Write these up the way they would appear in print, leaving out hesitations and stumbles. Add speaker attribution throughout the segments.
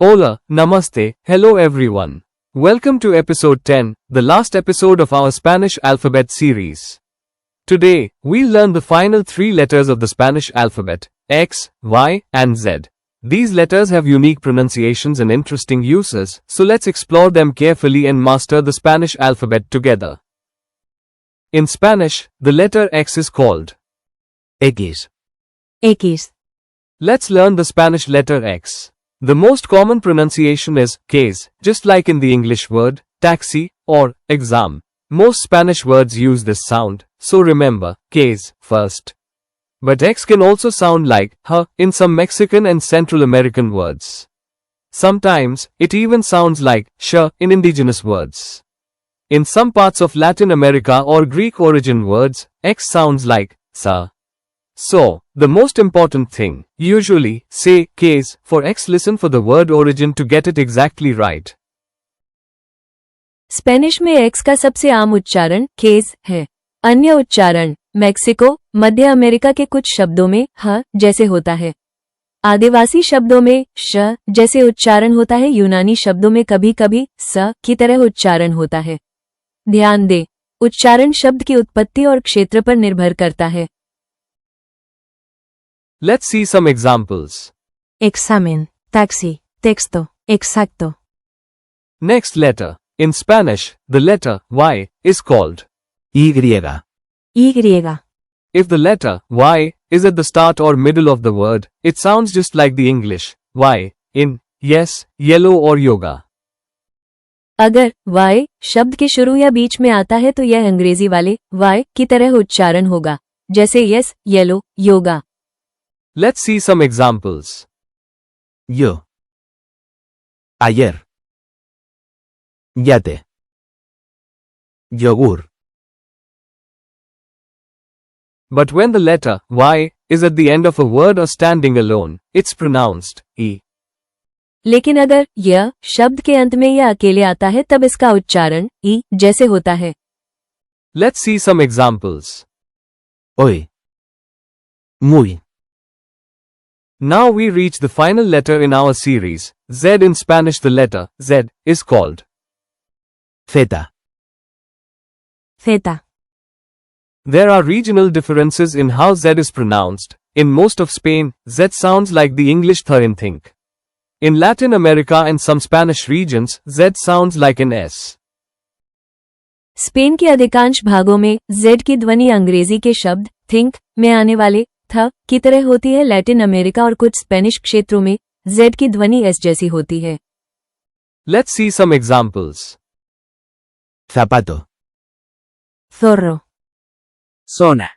Speaker 1: Hola, namaste, hello everyone. Welcome to episode 10, the last episode of our Spanish alphabet series. Today, we'll learn the final three letters of the Spanish alphabet, X, Y, and Z. These letters have unique pronunciations and interesting uses, so let's explore them carefully and master the Spanish alphabet together. In Spanish, the letter X is called
Speaker 2: X.
Speaker 3: X.
Speaker 1: Let's learn the Spanish letter X. The most common pronunciation is Ks, just like in the English word taxi or exam. Most Spanish words use this sound, so remember Ks first. But X can also sound like H in some Mexican and Central American words. Sometimes, it even sounds like Sh in indigenous words. In some parts of Latin America or Greek origin words, X sounds like Sa. So, the most important thing, usually, say Ks for X. Listen for the word origin to get it exactly right.
Speaker 3: Spanish में x का सबसे आम उच्चारण case है। अन्य उच्चारण Mexico, मध्य America के कुछ शब्दों में ह जैसे होता है। आदिवासी शब्दों में श जैसे उच्चारण होता है। यूनानी शब्दों में कभी कभी स की तरह उच्चारण होता है। ध्यान दें, उच्चारण शब्द की उत्पत्ति और क्षेत्र पर निर्भर करता है।
Speaker 1: Let's see some examples.
Speaker 3: Examen, taxi, texto, exacto.
Speaker 1: Next letter. In Spanish, the letter Y is called
Speaker 2: Y.
Speaker 3: Y.
Speaker 1: If the letter Y is at the start or middle of the word, it sounds just like the English Y in yes, yellow or yoga.
Speaker 3: अगर Y शब्द के शुरू या बीच में आता है तो यह अंग्रेजी वाले Y की तरह उच्चारण होगा, जैसे yes, yellow, yoga.
Speaker 1: Let's see some examples.
Speaker 2: Yo. Ayer. Yate. Yogur.
Speaker 1: But when the letter Y is at the end of a word or standing alone, it's pronounced E.
Speaker 3: लेकिन अगर यह शब्द के अंत में या अकेले आता है तब इसका उच्चारण ई जैसे होता है।
Speaker 1: Let's see some examples.
Speaker 2: Hoy. Muy.
Speaker 1: Now we reach the final letter in our series, Z. In Spanish the letter Z is called
Speaker 2: Zeta.
Speaker 3: Theta.
Speaker 1: There are regional differences in how Z is pronounced. In most of Spain, Z sounds like the English th in think. In Latin America and some Spanish regions, Z sounds like an S.
Speaker 3: Spain के अधिकांश भागों में Z की ध्वनि अंग्रेजी के शब्द think में आने वाले थ की तरह होती है। लैटिन अमेरिका और कुछ स्पेनिश क्षेत्रों में Z की ध्वनि S जैसी होती है।
Speaker 1: Let's see some examples.
Speaker 2: Zapato.
Speaker 3: Zorro.
Speaker 2: Zona.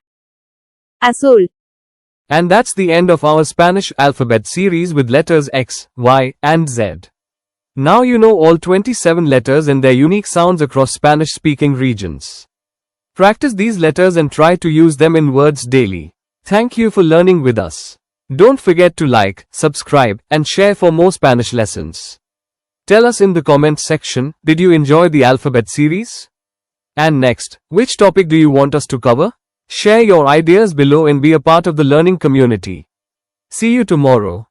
Speaker 3: Azul.
Speaker 1: And that's the end of our Spanish alphabet series with letters X, Y, and Z. Now you know all 27 letters and their unique sounds across Spanish-speaking regions. Practice these letters and try to use them in words daily. Thank you for learning with us. Don't forget to like, subscribe, and share for more Spanish lessons. Tell us in the comments section, did you enjoy the alphabet series? And next, which topic do you want us to cover? Share your ideas below and be a part of the learning community. See you tomorrow.